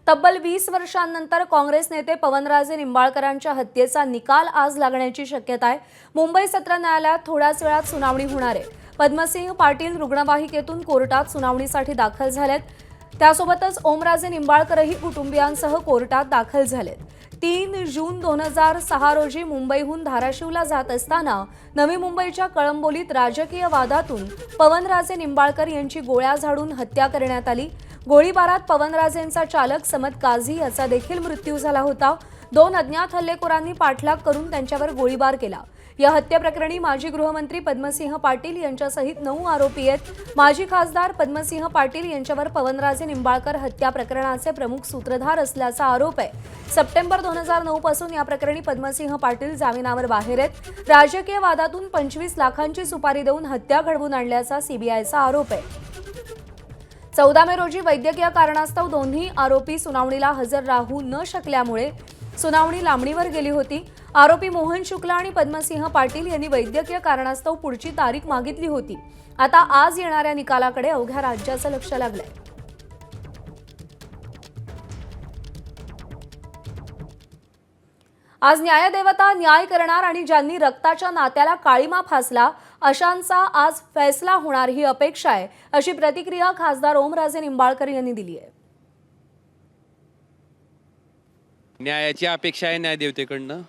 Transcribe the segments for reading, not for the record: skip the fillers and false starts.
तब्बल 20 वर्षांनंतर काँग्रेस नेते पवनराजे निंबाळकरांच्या हत्येचा निकाल आज लागण्याची शक्यता आहे। मुंबई सत्र न्यायालयात थोड्याच वेळात सुनावणी होणार आहे। पद्मसिंह पाटील रुग्णवाहिकेतून कोर्टात सुनावणीसाठी दाखल झालेत। त्यासोबतच ओमराजे निंबाळकरही कुटुंबियांसह कोर्टात दाखल झालेत। 3 जून 2006 रोजी मुंबईहून धाराशिवला जात असताना नवी मुंबईच्या कळंबोलीत राजकीय वादातून पवनराजे निंबाळकर यांची गोळ्या झाडून हत्या करण्यात आली। गोळीबारात पवनराजेंचा चालक समद काझी याचा देखील मृत्यू झाला होता। 2 अज्ञात हल्लेखोरांनी पाठलाग करून त्यांच्यावर गोळीबार केला। या हत्येप्रकरणी माजी गृहमंत्री पद्मसिंह पाटील यांच्यासहित 9 आरोपी आहेत। माजी खासदार पद्मसिंह पाटील यांच्यावर पवनराजे निंबाळकर हत्या प्रकरणाचे प्रमुख सूत्रधार असल्याचा आरोप आहे। सप्टेंबर 2009 पासून या प्रकरणी पद्मसिंह पाटील जामिनावर बाहेर आहेत। राजकीय वादातून 25 लाखांची सुपारी देऊन हत्या घडवून आणल्याचा सीबीआयचा आरोप आहे। 14 मे रोजी वैद्यकीय कारणास्तव दोन्ही आरोपी सुनावणीला हजर राहू न शकल्यामुळे सुनावणी लांबणीवर गेली होती। आरोपी मोहन शुक्ला आणि पद्मसिंह पाटील यांनी वैद्यकीय कारणास्तव पुढची तारीख मागितली होती। आता आज येणाऱ्या निकालाकडे अवघ्या राज्याचं लक्ष लागलंय। आज न्यायदेवता न्याय करणार आणि ज्यांनी रक्ताच्या नात्याला काळीमा फासला अशांचा आज फैसला होणार ही अपेक्षा आहे, अशी प्रतिक्रिया खासदार ओमराजे निंबाळकर यांनी दिली आहे। न्यायाची अपेक्षा आहे न्यायदेवतेकडनं,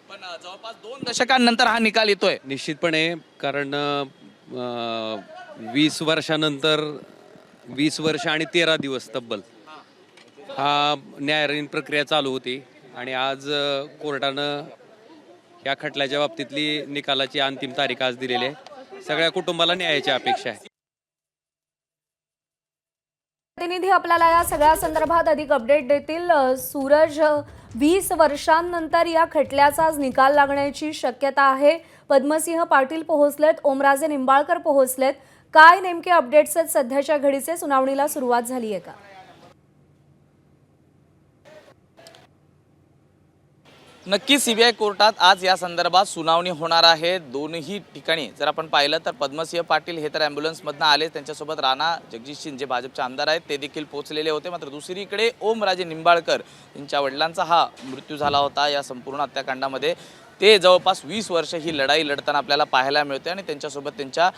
पण जवळपास 2 दशकांनंतर हा निकाल येतोय निश्चितपणे। कारण 20 वर्षानंतर 20 वर्ष आणि 13 दिवस तब्बल हा न्यायालयीन प्रक्रिया चालू होती आणि आज कोर्टानं या खटल्याच्या बाबतीतली निकालाची अंतिम तारीख आज दिलेली आहे। सगळ्या कुटुंबाला न्यायाची अपेक्षा आहे। प्रतिनिधी आपल्याला या सगळ्या संदर्भात अधिक अपडेट देतील। सूरज, 20 वर्षांनंतर या खटल्याचा आज निकाल लागण्याची शक्यता आहे। पद्मसिंह पाटील पोहोचलेत, ओमराजे निंबाळकर पोहोचलेत। काय नेमके अपडेट्स आहेत सध्याच्या घडीचे? सुनावणीला सुरुवात झाली आहे का? नक्की सीबीआय कोर्टात आज या संदर्भात सुनावणी होणार आहे। दोन्ही ठिकाणी जर आपण पाहिलं तर पद्मसिंह पाटील हे तर ॲम्ब्युलन्समधनं आले, त्यांच्यासोबत राणा जगजितसिंह जे भाजपचे आमदार आहेत ते देखील पोहोचलेले होते। मात्र दुसरीकडे ओमराजे निंबाळकर यांच्या वडिलांचा हा मृत्यू झाला होता या संपूर्ण हत्याकांडामध्ये। ते जवळपास 20 वर्ष ही लढाई लढताना आपल्याला पाहायला मिळते आणि त्यांच्यासोबत त्यांच्या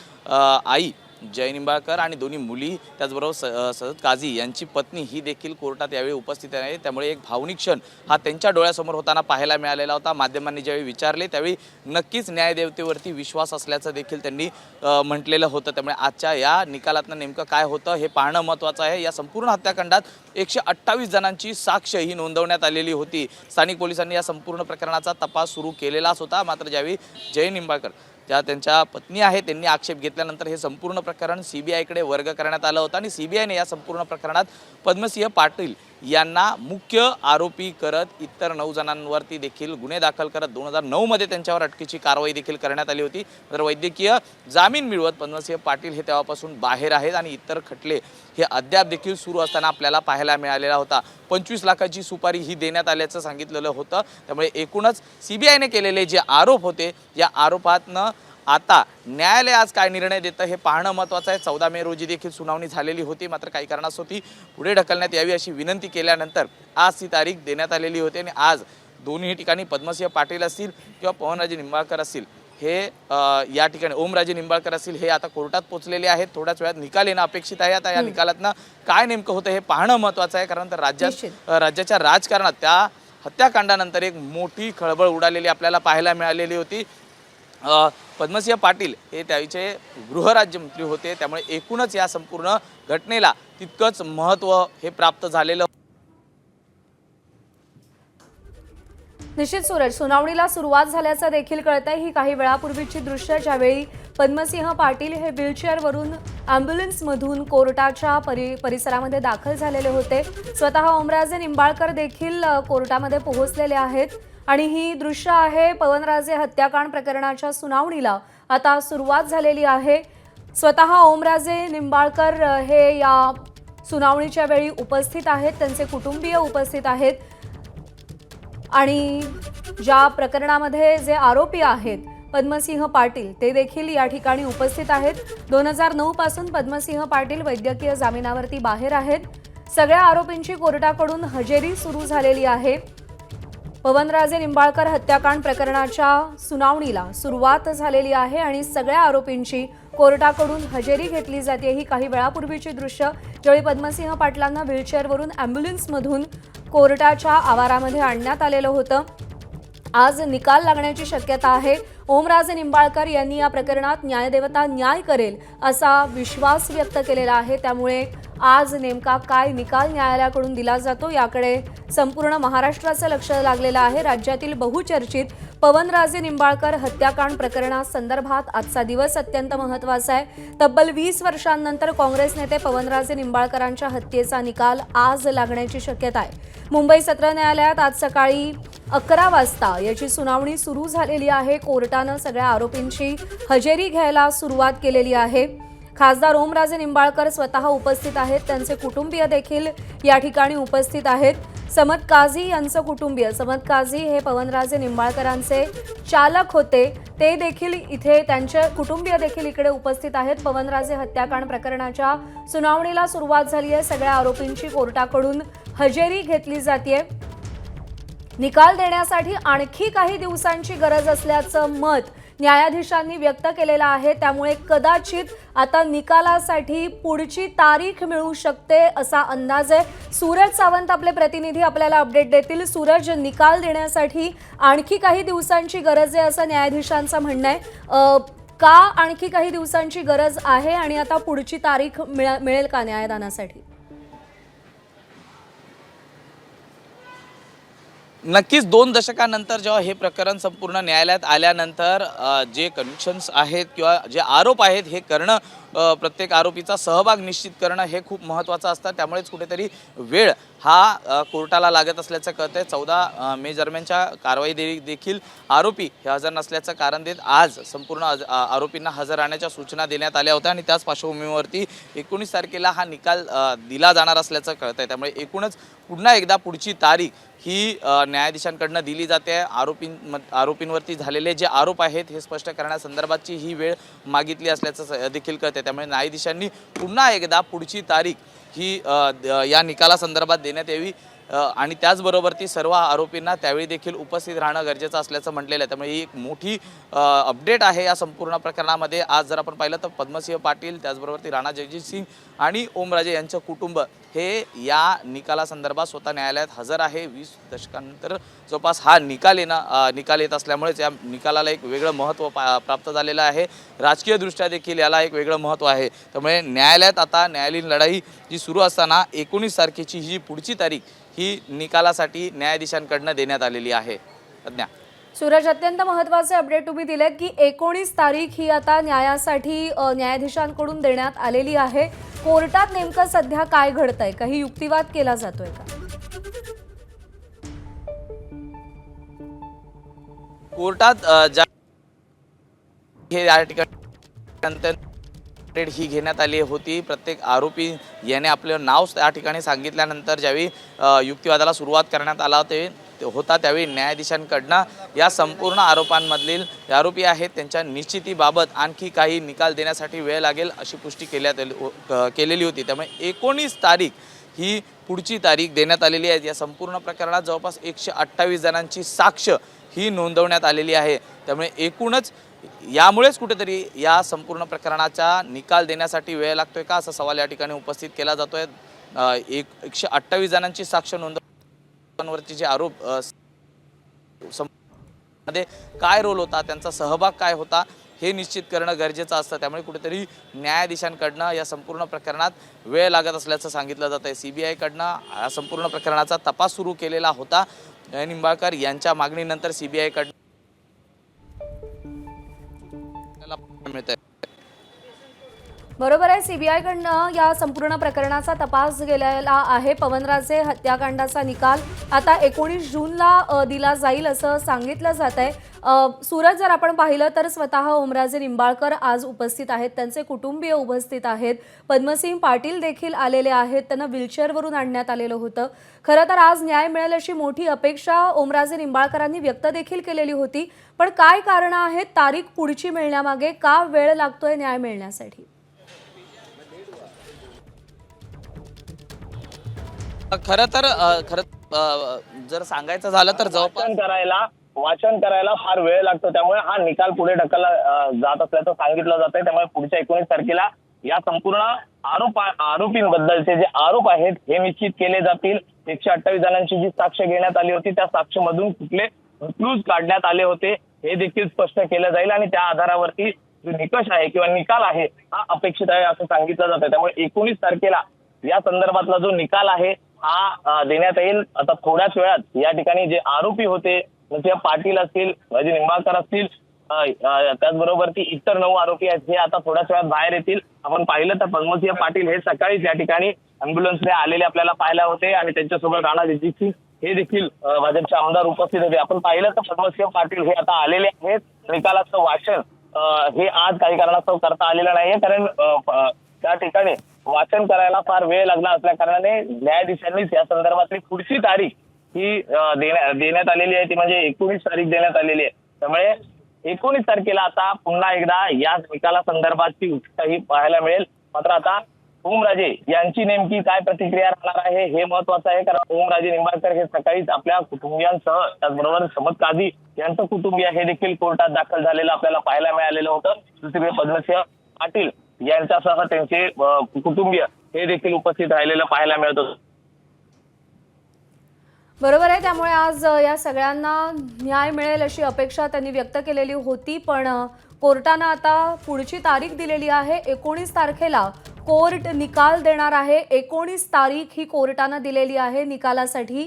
आई जय निंबाळकर आणि दोन्ही मुली, त्याचबरोबर सदत काझी यांची पत्नी ही देखील कोर्टात यावेळी उपस्थित आहे। त्यामुळे एक भावनिक क्षण हा त्यांच्या डोळ्यासमोर होताना पाहायला मिळालेला होता। माध्यमांनी ज्यावेळी विचारले त्यावेळी नक्कीच न्यायदेवतेवरती विश्वास असल्याचं देखील त्यांनी म्हटलेलं होतं। त्यामुळे आजच्या या निकालातनं नेमकं काय होतं हे पाहणं महत्त्वाचं आहे। या संपूर्ण हत्याकांडात 128 जणांची साक्ष ही नोंदवण्यात आलेली होती। स्थानिक पोलिसांनी या संपूर्ण प्रकरणाचा तपास सुरू केलेलाच होता। मात्र ज्यावेळी जय निंबाळकर ज्या त्यांच्या पत्नी आहेत त्यांनी आक्षेप घेतल्यानंतर हे संपूर्ण प्रकरण सीबीआयकडे वर्ग करण्यात आलं होतं आणि सीबीआयने या संपूर्ण प्रकरणात पद्मसिंह पाटील यांना मुख्य आरोपी करत इतर 9 जणांवरती देखील गुन्हे दाखल करत 2009 मध्ये त्यांच्यावर अटकेची कारवाई देखील करण्यात आली होती। तर वैद्यकीय जामीन मिळवत पद्मसिंह पाटील हे तेव्हापासून बाहेर आहेत आणि इतर खटले हे अद्याप देखील सुरू असताना आपल्याला पाहायला मिळालेला होता। 25 लाखाची सुपारी ही देण्यात आल्याचं सांगितलेलं होतं। त्यामुळे एकूणच सीबीआयने केलेले जे आरोप होते या आरोपातनं आता न्यायालय आज काय निर्णय देतं हे पाहणं महत्त्वाचं आहे। 14 मे रोजी देखील सुनावणी झालेली होती, मात्र काही कारणास्तव ती पुढे ढकलण्यात यावी अशी विनंती केल्यानंतर आज ती तारीख देण्यात आलेली होती आणि आज दोन्ही ठिकाणी पद्मसिंह पाटील असतील किंवा पवनराजे निंबाळकर असतील हे या ठिकाणी ओमराजे निंबाळकर असतील हे आता कोर्टात पोहोचलेले आहेत। थोड्याच वेळात निकाल येणं अपेक्षित आहे। आता या निकालातनं काय नेमकं होतं हे पाहणं महत्त्वाचं आहे, कारण तर राज्याच्या राजकारणात त्या हत्याकांडानंतर एक मोठी खळबळ उडालेली आपल्याला पाहायला मिळालेली होती। पद्मसिंह पाटील हे त्यावेळीचे गृहराज्यमंत्री होते, त्यामुळे एकूणच या संपूर्ण घटनेला तितकंच महत्त्व हे प्राप्त झालेलं। निश्चित सूरज, सुनावणीला सुरुवात झाल्याचं देखील कळतंय। ही काही वेळापूर्वीची दृश्य ज्यावेळी पद्मसिंह पाटील हे व्हीलचेअरवरून ॲम्ब्युलन्समधून कोर्टाच्या परिसरामध्ये दाखल झालेले होते। स्वतः ओमराजे निंबाळकर देखील कोर्टामध्ये पोहोचलेले आहेत आणि ही दृश्य आहे पवनराजे हत्याकांड प्रकरणाच्या सुनावणीला आता सुरुवात झालेली आहे। स्वतः ओमराजे निंबाळकर हे या सुनावणीच्या वेळी उपस्थित आहेत, त्यांचे कुटुंबीय उपस्थित आहेत आणि ज्या प्रकरणामध्ये जे आरोपी आहेत पद्मसिंह पाटील ते देखील या ठिकाणी उपस्थित आहेत। 2009 पासून पद्मसिंह पाटील वैद्यकीय जामिनावरती बाहेर आहेत। सगळ्या आरोपींची कोर्टाकडून हजेरी सुरू झालेली आहे। पवनराजे निंबाळकर हत्याकांड प्रकरणाच्या सुनावणीला सुरुवात झालेली आहे आणि सगळ्या आरोपींची कोर्टाकडून हजेरी घेतली जाते। ही काही वेळापूर्वीची दृश्य ज्यावेळी पद्मसिंह पाटलांना व्हीलचेअरवरून ॲम्ब्युलन्समधून कोर्टाच्या आवारामध्ये आणण्यात आलेलं होतं। आज निकाल लागण्याची शक्यता आहे। ओमराजे निंबाळकर यांनी या प्रकरणात न्यायदेवता न्याय करेल असा विश्वास व्यक्त केलेला आहे। त्यामुळे आज नेमका काय निकाल न्यायालयाकडून दिला जातो याकडे संपूर्ण महाराष्ट्राचं लक्ष लागलेलं आहे। राज्यातील बहुचर्चित पवनराजे निंबाळकर हत्याकांड प्रकरणासंदर्भात आजचा दिवस अत्यंत महत्त्वाचा आहे। तब्बल 20 वर्षांनंतर काँग्रेस नेते पवनराजे निंबाळकरांच्या हत्येचा निकाल आज लागण्याची शक्यता आहे। मुंबई सत्र न्यायालयात आज सकाळी 11 वाजता याची सुनावणी सुरू झालेली आहे। कोर्टानं सगळ्या आरोपींची हजेरी घ्यायला सुरुवात केलेली आहे। खासदार ओमराजे निंबाळकर स्वतः उपस्थित आहेत, त्यांचे कुटुंबीय देखील या ठिकाणी उपस्थित आहेत। समद काझी यांचं कुटुंबीय, समद काझी हे पवनराजे निंबाळकरांचे चालक होते, ते देखील इथे त्यांचे कुटुंबीय देखील इकडे उपस्थित आहेत। पवनराजे हत्याकांड प्रकरणाच्या सुनावणीला सुरुवात झाली आहे। सगळ्या आरोपींची कोर्टाकडून हजेरी घेतली जाते। निकाल देण्यासाठी आणखी काही दिवसांची गरज असल्याचं मत न्यायाधीशांनी व्यक्त केलेलं आहे। त्यामुळे कदाचित आता निकालासाठी पुढची तारीख मिळू शकते असा अंदाज आहे। सूरज सावंत आपले प्रतिनिधी आपल्याला अपडेट देतील। सूरज, निकाल देण्यासाठी आणखी काही दिवसांची गरज आहे असं न्यायाधीशांचं म्हणणं आहे। का आणखी काही दिवसांची गरज आहे आणि आता पुढची तारीख मिळेल का न्यायदानासाठी? नक्कीच 2 दशकांनंतर जेव्हा हे प्रकरण संपूर्ण न्यायालयात आल्यानंतर जे कन्व्हिक्शन्स आहेत किंवा जे आरोप आहेत हे करणं, प्रत्येक आरोपीचा सहभाग निश्चित करणं हे खूप महत्त्वाचं असतं। त्यामुळेच कुठेतरी वेळ हा कोर्टाला लागत असल्याचं कळतंय। 14 मे दरम्यानच्या कारवाई देखील आरोपी हे हजर नसल्याचं कारण देत आज संपूर्ण आरोपींना हजर राहण्याच्या सूचना देण्यात आल्या होत्या आणि त्याच पार्श्वभूमीवरती 19 तारखेला हा निकाल दिला जाणार असल्याचं कळतंय। त्यामुळे एकूणच पुन्हा एकदा पुढची तारीख ही न्यायाधीशांकडनं दिली जाते। आरोपींवरती झालेले जे आरोप आहेत हे स्पष्ट करण्यासंदर्भातची ही वेळ मागितली असल्याचं देखील कळते। त्यामुळे न्यायाधीशांनी पुन्हा एकदा पुढची तारीख ही या निकालासंदर्भात देण्यात यावी आणि त्याचबरोबर ती सर्व आरोपींना त्यावेळी देखील उपस्थित राहणं गरजेचं असल्याचं म्हटलेलं आहे। त्यामुळे ही एक मोठी अपडेट आहे या संपूर्ण प्रकरणामध्ये। आज जर आपण पाहिलं तर पद्मसिंह पाटील, त्याचबरोबर ती राणा जगजितसिंग आणि ओमराजे यांचं कुटुंब हे या निकालासंदर्भात स्वतः न्यायालयात हजर आहे। 20 दशकांनंतर जवळपास हा निकाल येत असल्यामुळेच या निकालाला एक वेगळं महत्त्व प्राप्त झालेलं आहे। राजकीयदृष्ट्या देखील याला एक वेगळं महत्त्व आहे। त्यामुळे न्यायालयात आता न्यायालयीन लढाई जी सुरू असताना 19 तारखेची ही पुढची तारीख ही निकालासाठी न्यायाधीशांकडनं देण्यात आलेली आहे। प्रज्ञा। सूरज, अत्यंत महत्त्वाचे अपडेट तुम्ही दिलेत की 19 तारीख ही आता न्यायासाठी न्यायाधीशांकडून देण्यात आलेली आहे। कोर्टात नेमकं सध्या काय घडतंय? काही युक्तिवाद केला जातोय का? कोर्टात हे या ठिकाणी ही घेण्यात आली होती। प्रत्येक आरोपी याने आपलं नाव त्या ठिकाणी सांगितल्यानंतर ज्यावेळी युक्तिवादाला सुरुवात करण्यात आला होता त्यावेळी न्यायाधीशांकडनं या संपूर्ण आरोपांमधील आरोपी आहेत त्यांच्या निश्चितीबाबत आणखी काही निकाल देण्यासाठी वेळ लागेल अशी पुष्टी केलेली होती। त्यामुळे 19 तारीख ही पुढची तारीख देण्यात आलेली आहे। या संपूर्ण प्रकरणात जवळपास 128 जणांची साक्ष ही नोंदवण्यात आलेली आहे। त्यामुळे एकूणच यामुळेच कुठेतरी या संपूर्ण प्रकरणाचा निकाल देण्यासाठी वेळ लागतोय का असा सवाल या ठिकाणी उपस्थित केला जातोय। 128 जणांची साक्ष नोंदवण्यावरती जे आरोप मध्ये काय रोल होता, त्यांचा सहभाग काय होता हे निश्चित करणं गरजेचं असतं। त्यामुळे कुठेतरी न्यायाधीशांकडनं या संपूर्ण प्रकरणात वेळ लागत असल्याचं सांगितलं जात आहे। सीबीआयकडनं या संपूर्ण प्रकरणाचा तपास सुरू केलेला होता। निंबाळकर यांच्या मागणीनंतर सीबीआयकडनं मिळतंय। बरोबर आहे, सीबीआयकडनं या संपूर्ण प्रकरणाचा तपास गेलेला आहे। पवनराजे हत्याकांडाचा निकाल आता 19 जूनला दिला जाईल असं सांगितलं जात आहे। सूरज, जर आपण पाहिलं तर स्वतः ओमराजे निंबाळकर आज उपस्थित आहेत, त्यांचे कुटुंबीय उपस्थित आहेत, पद्मसिंह पाटील देखील आलेले आहेत, त्यांना व्हीलचेअरवरून आणण्यात आलेलं होतं। खरं तर आज न्याय मिळेल अशी मोठी अपेक्षा ओमराजे निंबाळकरांनी व्यक्त देखील केलेली होती। पण काय कारणं आहेत तारीख पुढची मिळण्यामागे? का वेळ लागतोय न्याय मिळण्यासाठी? खरं तर जर सांगायचं झालं तर जवळपास वाचन करायला फार वेळ लागतो, त्यामुळे हा निकाल पुढे ढकलला जात असल्याचं सांगितलं जातंय। त्यामुळे पुढच्या 19 तारखेला या संपूर्ण आरोपींबद्दलचे जे आरोप आहेत हे निश्चित केले जातील। 128 जणांची जी साक्ष घेण्यात आली होती त्या साक्षमधून कुठले क्लूज काढण्यात आले होते हे देखील स्पष्ट केलं जाईल आणि त्या आधारावरती जो निकष आहे किंवा निकाल आहे हा अपेक्षित आहे असं सांगितलं जातं। त्यामुळे 19 तारखेला या संदर्भातला जो निकाल आहे हा देण्यात येईल। आता थोड्याच वेळात या ठिकाणी जे आरोपी होते म्हणजे पाटील असतील, राजे निंबाळकर असतील, त्याचबरोबर ती इतर 9 आरोपी आहेत हे आता थोड्याच वेळात बाहेर येतील। आपण पाहिलं तर पद्मसिंह पाटील हे सकाळीच या ठिकाणी अँब्युलन्सने आलेले आपल्याला पाहायला होते आणि त्यांच्यासोबत राणा जगजितसिंग हे देखील भाजपचे आमदार उपस्थित होते। आपण पाहिलं तर पद्मसिंह पाटील हे आता आलेले आहेत। निकालाचं वाचन हे आज काही कारणास्तव करता आलेलं नाहीये, कारण त्या ठिकाणी वाचन करायला फार वेळ लागला असल्या कारणाने न्यायाधीशांनीच या संदर्भातली पुढची तारीख ही देण्यात आलेली आहे, ती म्हणजे 19 तारीख देण्यात आलेली आहे। त्यामुळे 19 तारखेला आता पुन्हा एकदा या निकाला संदर्भातची उत्साही पाहायला मिळेल। मात्र आता ओमराजे यांची नेमकी काय प्रतिक्रिया राहणार आहे हे महत्वाचं आहे, कारण ओमराजे निंबाळकर हे सकाळीच आपल्या कुटुंबियांसह त्याचबरोबर समद काझी यांचं कुटुंबीय हे देखील कोर्टात दाखल झालेलं आपल्याला पाहायला मिळालेलं होतं। दुसरीकडे पद्मसिंह पाटील यांच्यासह त्यांचे कुटुंबीय हे देखील उपस्थित राहिलेलं पाहायला मिळत होतं। बरोबर आहे, त्यामुळे आज या सगळ्यांना न्याय मिळेल अशी अपेक्षा त्यांनी व्यक्त केलेली होती, पण कोर्टानं आता पुढची तारीख दिलेली आहे। 19 तारखेला कोर्ट निकाल देणार आहे। 19 तारीख ही कोर्टानं दिलेली आहे निकालासाठी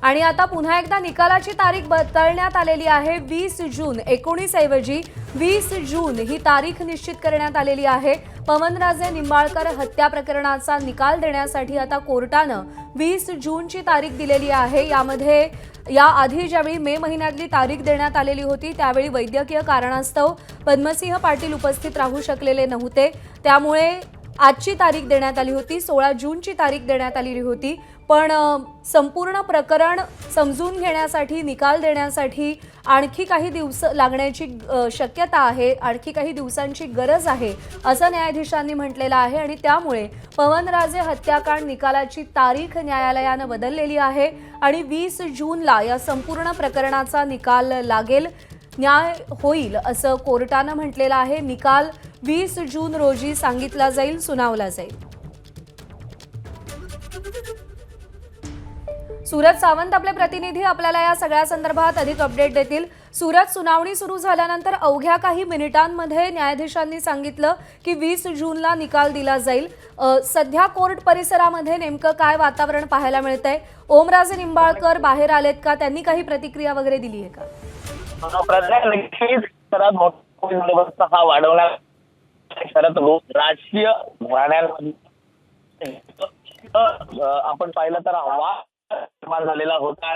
आणि आता पुन्हा एकदा निकालाची तारीख बदलण्यात आलेली आहे। 20 जून 19 ऐवजी 20 जून ही तारीख निश्चित करण्यात आलेली आहे। पवनराजे निंबाळकर हत्या प्रकरणाचा निकाल देण्यासाठी आता कोर्टानं 20 जूनची तारीख दिलेली आहे। यामध्ये याआधी ज्यावेळी मे महिन्यातली तारीख देण्यात आलेली होती त्यावेळी वैद्यकीय कारणास्तव पद्मसिंह पाटील उपस्थित राहू शकलेले नव्हते, त्यामुळे आजची तारीख देण्यात आली होती, 16 जूनची तारीख देण्यात आलेली होती। पण संपूर्ण प्रकरण समजून घेण्यासाठी निकाल देण्यासाठी आणखी काही दिवस लागण्याची शक्यता आहे, आणखी काही दिवसांची गरज आहे असं न्यायाधीशांनी म्हटलेलं आहे आणि त्यामुळे पवनराजे हत्याकांड निकालाची तारीख न्यायालयानं बदललेली आहे आणि 20 जूनला या संपूर्ण प्रकरणाचा निकाल लागेल, न्याय होईल असं कोर्टानं म्हटलेलं आहे। निकाल 20 जून रोजी सांगितला जाईल, सुनावला जाईल। सूरज सावंत आपले प्रतिनिधी आपल्याला या सगळ्या संदर्भात अधिक अपडेट देतील। सूरज, सुनावणी सुरू झाल्यानंतर अवघ्या काही मिनिटांमध्ये न्यायाधीशांनी सांगितलं की 20 जूनला निकाल दिला जाईल। सध्या कोर्ट परिसरामध्ये नेमकं काय वातावरण पाहायला मिळतंय? ओमराजे निंबाळकर बाहेर आलेत का? त्यांनी काही प्रतिक्रिया वगैरे दिली आहे का? बंदोबस्त हा वाढवण्यात राजकीय आपण पाहिलं तर निर्माण झालेला होता।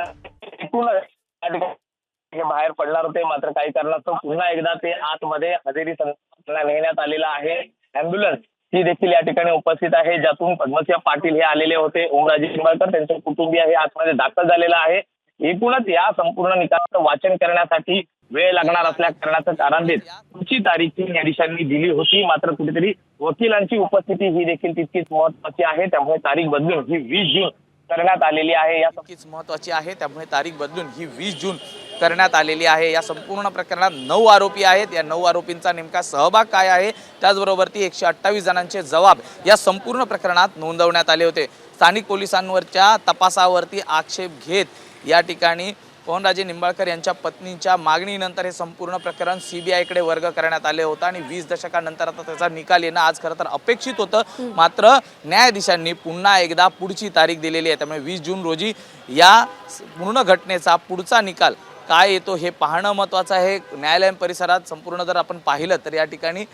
हे बाहेर पडणार होते, मात्र काही कारणास्तव पुन्हा एकदा ते आतमध्ये हजेरी नेण्यात आलेला आहे। अँब्युलन्स ही देखील या ठिकाणी उपस्थित आहे, ज्यातून पद्मसिंह पाटील हे आलेले होते। ओमराजे निंबाळकर त्यांचे कुटुंबीय हे आतमध्ये दाखल झालेला आहे। एकूणच या संपूर्ण निकालाचं वाचन करण्यासाठी वेळ लागणार असल्या कारणाचं कारण देत पुढची तारीख न्यायाधीशांनी दिली होती, मात्र कुठेतरी वकिलांची उपस्थिती ही देखील तितकीच महत्वाची आहे, त्यामुळे तारीख बदलून ही 20 जून करण्यात आलेली आहे। या नक्कीच महत्वाची आहे, त्यामुळे तारीख बदलून ही 20 जून करण्यात आलेली आहे। या संपूर्ण प्रकरणात 9 आरोपी आहेत, या 9 आरोपींचा नेमका सहभाग काय आहे, त्याचबरोबर ती 128 जणांचे जबाब या संपूर्ण प्रकरणात नोंदवण्यात आले होते। स्थानिक पोलिसांवरच्या तपासावरती आक्षेप घेत या ठिकाणी पवनराजे निंबाळकर यांच्या पत्नीच्या मागणीनंतर हे संपूर्ण प्रकरण सीबीआयकडे वर्ग करण्यात आले होतं आणि 20 दशकानंतर आता त्याचा निकाल येणं आज खरं तर अपेक्षित होतं, मात्र न्यायाधीशांनी पुन्हा एकदा पुढची तारीख दिलेली आहे। त्यामुळे 20 जून रोजी या पूर्ण घटनेचा पुढचा निकाल काय येतो हे पाहणं महत्त्वाचं आहे। न्यायालय परिसरात संपूर्ण जर आपण पाहिलं तर या ठिकाणी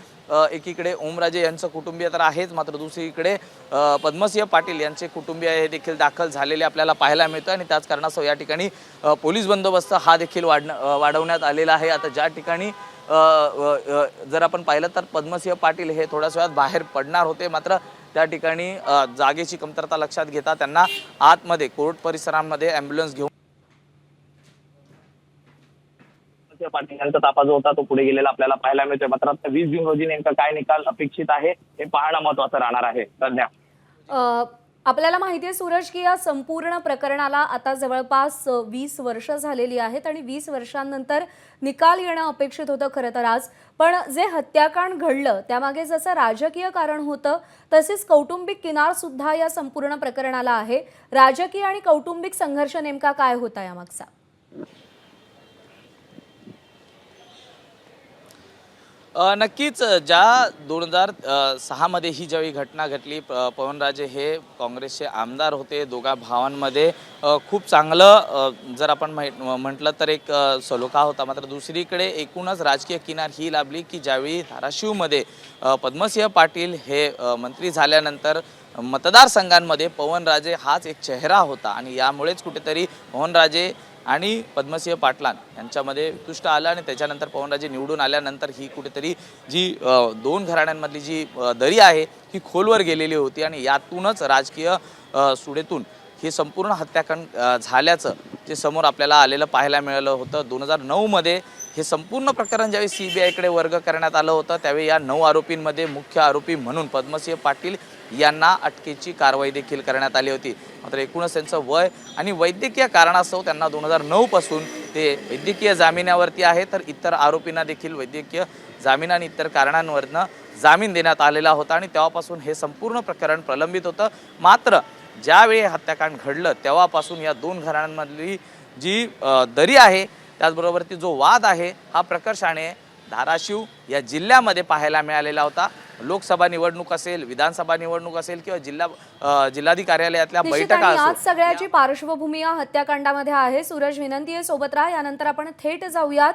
एकीकडे ओमराजे यांचं कुटुंबीय तर आहेच, मात्र दुसरीकडे पद्मसिंह पाटील यांचे कुटुंबीय हे देखील दाखल झालेले आपल्याला पाहायला मिळतं आणि त्याच कारणास्तव या ठिकाणी पोलीस बंदोबस्त हा देखील वाढवण्यात आलेला आहे। आता ज्या ठिकाणी जर आपण पाहिलं तर पद्मसिंह पाटील हे थोड्याच वेळात बाहेर पडणार होते, मात्र त्या ठिकाणी जागेची कमतरता लक्षात घेता त्यांना आतमध्ये कोर्ट परिसरामध्ये ॲम्ब्युलन्स घेऊन पाटील यांचा ताफा जो होता तो पुढे गेलेला आपल्याला पाहायला मिळतोय। मात्र आता 20 जून रोजी नेमका काय निकाल अपेक्षित आहे हे पाहणं महत्वाचं राहणार आहे। सध्या आपल्याला माहिती आहे सूरज की या संपूर्ण प्रकरणाला आता जवळपास 20 वर्ष झालेली आहेत आणि 20 वर्षांनंतर निकाल येणं अपेक्षित होतं खरं तर आज. पण जे हत्याकांड घडलं त्यामागे जसं राजकीय कारण होतं तसेच कौटुंबिक किनार सुद्धा या संपूर्ण प्रकरणाला आहे. राजकीय आणि कौटुंबिक संघर्ष नेमका काय होता यामागचा? नक्कीच ज्या 2006 मध्ये ही ज्यावेळी घटना घडली, पवनराजे हे काँग्रेसचे आमदार होते. दोघा भावांमध्ये खूप चांगलं जर आपण म्हटलं तर एक सलोखा होता. मात्र दुसरीकडे एकूणच राजकीय किनार ही लाभली की ज्यावेळी धाराशिवमध्ये पद्मसिंह पाटील हे मंत्री झाल्यानंतर मतदारसंघांमध्ये पवनराजे हाच एक चेहरा होता आणि यामुळेच कुठेतरी पवनराजे आणि पद्मसिंह पाटलां यांच्यामध्ये तुष्ट आलं आणि त्याच्यानंतर पवनराजे निवडून आल्यानंतर ही कुठेतरी जी दोन घराण्यांमधली जी दरी आहे ही खोलवर गेलेली होती आणि यातूनच राजकीय सुडेतून हे संपूर्ण हत्याकांड झाल्याचं जे समोर आपल्याला आलेलं पाहायला मिळालं होतं. 2009 मध्ये हे संपूर्ण प्रकरण ज्यावेळी CBIकडे वर्ग करण्यात आलं होतं त्यावेळी या 9 आरोपींमध्ये मुख्य आरोपी म्हणून पद्मसिंह पाटील यांना अटकेची कारवाई देखील करण्यात आली होती. मात्र एकूणच त्यांचं वय आणि वैद्यकीय कारणास्तव त्यांना 2009 पासून ते वैद्यकीय जामिनावरती आहे, तर इतर आरोपींना देखील वैद्यकीय जामीन आणि इतर कारणांवरनं जामीन देण्यात आलेला होता आणि तेव्हापासून हे संपूर्ण प्रकरण प्रलंबित होतं. मात्र ज्यावेळी हत्याकांड घडलं तेव्हापासून या दोन घराण्यांमधली जी दरी आहे त्याचबरोबर ती जो वाद आहे हा प्रकर्षाने धाराशिव या जिल्ह्यामध्ये पाहायला मिळालेला होता. लोकसभा निवडणूक असेल, विधानसभा निवडणूक असेल किंवा जिल्हाधिकारी कार्यालयातल्या बैठका आज असो, सगळ्याची पार्श्वभूमी या हत्याकांडामध्ये आहे. सूरज, विनंती आहे सोबत राहा. यानंतर आपण थेट जाऊयात